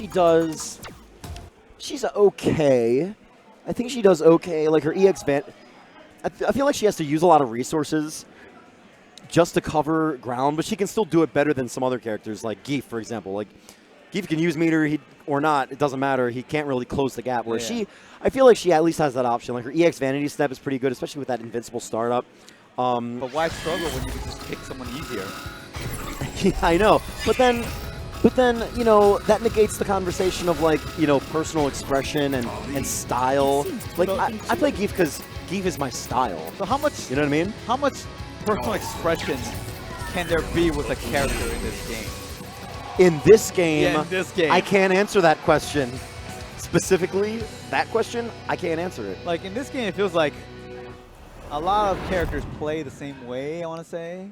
she does... She's okay. I think she does okay. Like her EX Van... I feel like she has to use a lot of resources just to cover ground, but she can still do it better than some other characters, like Geef, for example. Like, Geef can use meter or not. It doesn't matter. He can't really close the gap. Where I feel like she at least has that option. Like her EX Vanity Step is pretty good, especially with that invincible startup. But why struggle when you can just pick someone easier? Yeah, I know. But then, you know, that negates the conversation of, like, you know, personal expression and style. Like, I play Geef because Geef is my style. So how much... You know what I mean? How much personal expression can there be with a character in this game? In this game, Yeah, in this game. I can't answer that question. Specifically, that question, I can't answer it. Like, in this game, it feels like a lot of characters play the same way, I want to say.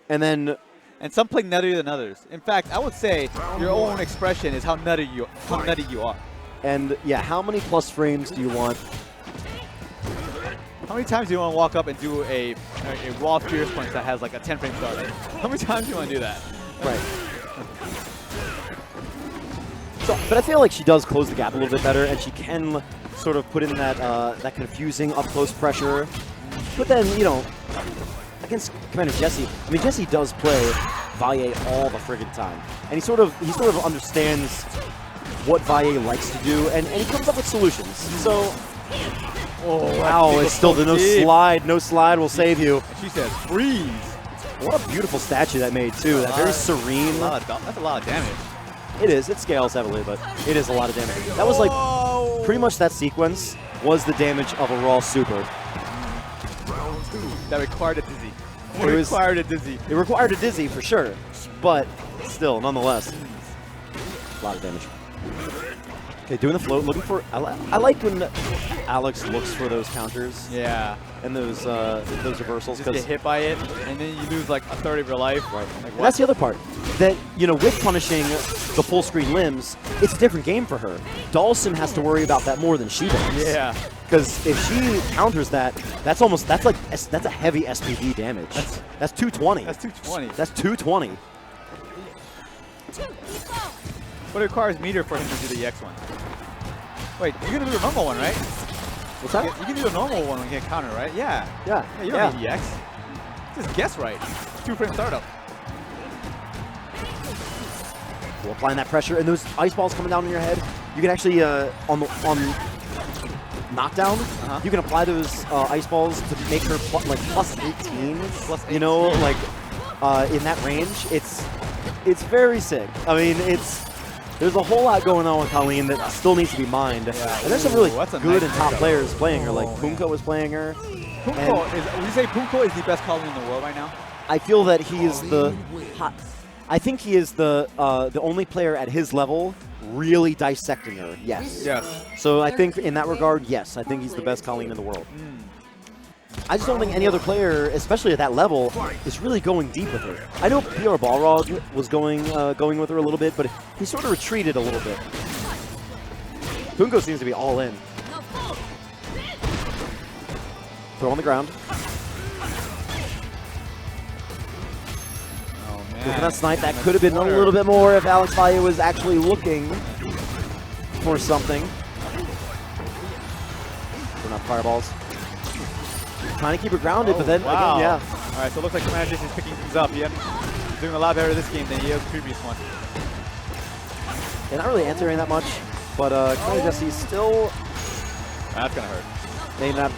And then... And some play nuttier than others. In fact, I would say your own expression is how nutty you are. And, yeah, how many plus frames do you want? How many times do you want to walk up and do a raw fierce punch that has like a 10 frame starter? How many times do you want to do that? Right. So, but I feel like she does close the gap a little bit better, and she can sort of put in that that confusing up-close pressure. But then, you know, against Commander Jesse, I mean, Jesse does play Valle all the friggin' time. And he sort of understands what Valle likes to do, and he comes up with solutions. So... Oh, wow, it's still the no slide. No slide will save you. She says freeze. What a beautiful statue that made, too. That very serene. That's a lot of damage. It is. It scales heavily, but it is a lot of damage. That was like, pretty much that sequence was the damage of a raw super. That required a dizzy. It required a dizzy, for sure. But still, nonetheless, a lot of damage. Okay, doing the float, looking for... I like when Alex looks for those counters. Yeah. And those reversals. Just get hit by it, and then you lose like a third of your life. Right. Like, that's the other part. That, you know, with punishing the full screen limbs, it's a different game for her. Dhalsim has to worry about that more than she does. Yeah. Because if she counters that, that's a heavy SPV damage. That's 220. That's 220. That's 220. But it requires meter for him to do the EX one. Wait, you're gonna do a normal one, right? What's that? You can do a normal one when you get counter, right? Yeah. Yeah. You don't need EX. Just guess right. 2-frame startup. Well, applying that pressure, and those ice balls coming down on your head, you can actually on knockdown, you can apply those ice balls to make her like plus 18. You know, like in that range, it's very sick. I mean, there's a whole lot going on with Kolin that still needs to be mined. Yeah. And there's some really good and top players playing her. Like Punko is playing her. Would you say Punko is the best Kolin in the world right now? I feel that he is I think he is the only player at his level really dissecting her. Yes. Yes. So I think in that regard, yes, I think he's the best Kolin in the world. I just don't think any other player, especially at that level, is really going deep with her. I know PR Balrog was going with her a little bit, but he sort of retreated a little bit. Punko seems to be all in. Throw on the ground. Oh, man. Looking at snipe, that could have been a little bit more if Alex Valle was actually looking for something. They're not fireballs. Trying to keep her grounded, but then again, yeah. All right, so it looks like Commander Jason's picking things up. He's doing a lot better this game than he did the previous one. They're not really answering that much, but Commander Jesse's still... That's going to hurt.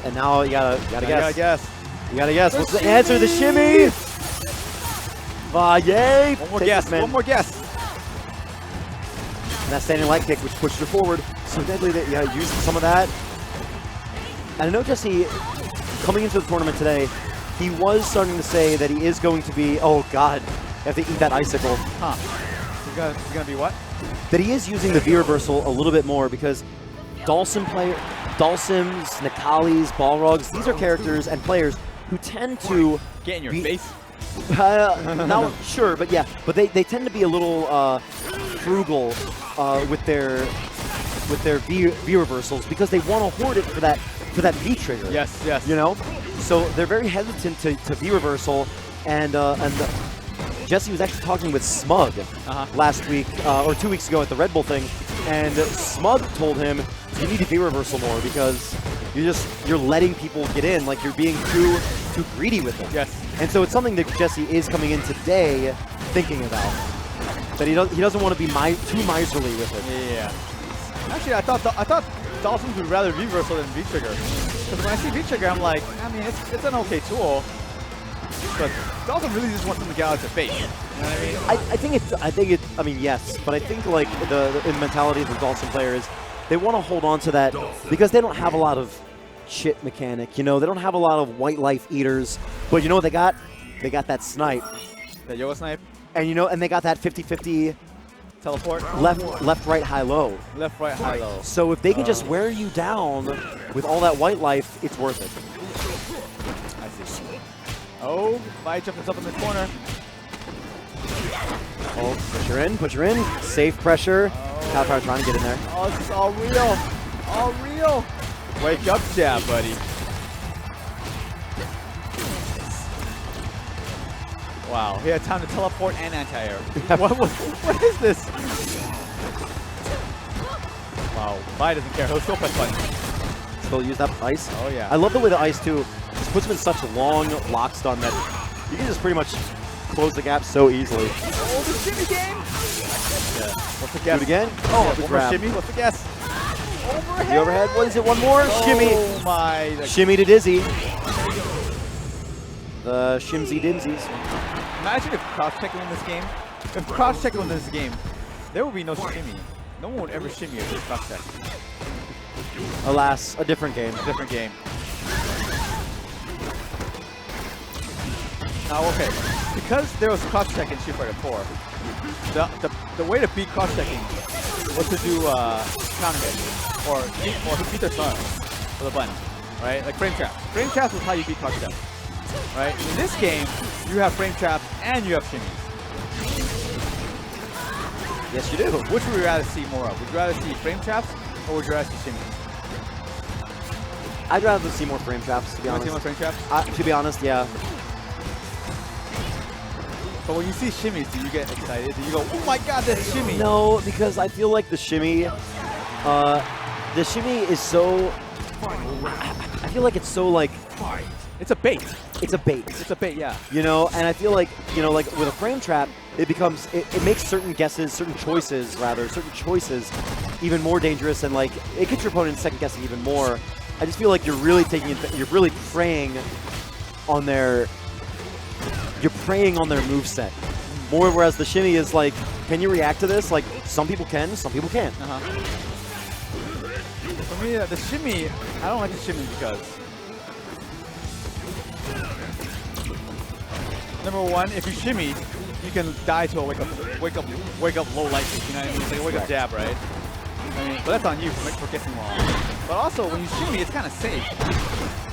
And now you gotta guess. You gotta guess. What's the answer? The shimmy! Valle! One more guess. One more guess. And that standing leg kick, which pushed her forward. So deadly that you gotta use some of that. And I know Jesse, coming into the tournament today, he was starting to say that he is going to be, oh god, you have to eat that icicle. Huh. He's gonna be what? That he is using the V reversal a little bit more because Dhalsims, Nakalis, Balrogs, these are characters and players who tend to get in your face. No, sure, but yeah, but they tend to be a little frugal with their V reversals because they want to hoard it for that V trigger. Yes, yes. You know, so they're very hesitant to V reversal, and Jesse was actually talking with Smug last week or 2 weeks ago at the Red Bull thing, And Smug told him, you need to be reversal more because you're letting people get in, like you're being too greedy with it. Yes. And so it's something that Jesse is coming in today thinking about. That he doesn't want to be too miserly with it. Yeah. Actually, I thought Dhalsim would rather V-Versal than V-Trigger. Because when I see V-Trigger, I'm like, I mean, it's an okay tool. But Dhalsim really just wants him to get out of the face. You know what I mean? I mean, yes. But I think like the mentality of the Dhalsim player is they want to hold on to that because they don't have a lot of chit mechanic. You know, they don't have a lot of white life eaters. But you know what they got? They got that snipe. That yoga snipe. And you know, and they got that 50-50 teleport. Left, right, high, low. Left, right, high, low. So if they can just wear you down with all that white life, it's worth it. I see. Oh, Valle jumping up in the corner. Oh, put her in. Safe pressure. CaliPower trying to get in there. Oh, this is all real. All real. Wake up, jab, buddy. Wow, he had time to teleport and anti-air. What is this? Wow, Valle doesn't care. He'll still press buttons. Still use that ice. Oh, yeah. I love the way the ice, too, just puts him in such long lock stun that you can just pretty much close the gap so easily. Oh, the shimmy game! Yeah. What's the guess? Do it again? Oh, the one more grab. shimmy. What's the guess? Overhead! The overhead. What is it? One more? Oh, Shimmy. Oh, my. Shimmy to dizzy. The shimsy dimsies. Imagine if crouch-checking in this game. If crouch-checking in this game, there would be no shimmy. No one would ever shimmy if there's crouch-check. Alas, a different game. A different game. Now, okay, because there was cross-check in Street Fighter 4, the way to beat cross-checking was to do counter hit or beat their style with a button, right? Like frame traps. Frame traps is how you beat cross-check, right? In this game, you have frame traps and you have shimmies. Yes, you do. Which would you rather see more of? Would you rather see frame traps or would you rather see shimmies? I'd rather see more frame traps, to be honest. See more frame traps? To be honest, yeah. But when you see shimmies, do you get excited? Do you go, oh my god, that's a shimmy? No, because I feel like the shimmy is so, I feel like it's so like, It's a bait. it's a bait. It's a bait, yeah. You know, and I feel like, you know, like with a frame trap, it becomes, it makes certain choices even more dangerous, and like, it gets your opponent second guessing even more. I just feel like you're really preying on their moveset more, whereas the shimmy is like, can you react to this? Like, some people can, some people can't. For me, the shimmy, I don't like the shimmy because number one, if you shimmy, you can die to a wake up low light kick, you know what I mean? It's like a wake up jab, right? I mean, but that's on you for guessing wrong. But also, when you shimmy, it's kind of safe.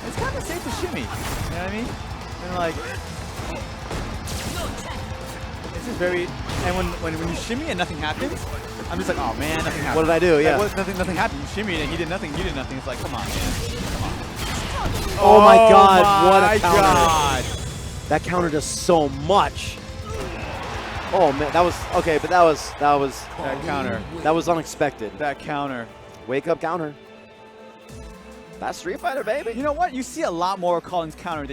It's kind of safe to shimmy, you know what I mean? And like, it's just very, and when you shimmy and nothing happens, I'm just like, oh man, nothing happened. What did I do? Yeah. Like, nothing happened. You shimmied and he did nothing, you did nothing. It's like, come on, man. Come on. Oh my god, what a counter. God. That counter does so much. Oh man, that was, okay, but that was That counter. That was unexpected. That counter. Wake up counter. That's Street Fighter, baby. You know what? You see a lot more Kolin's counter than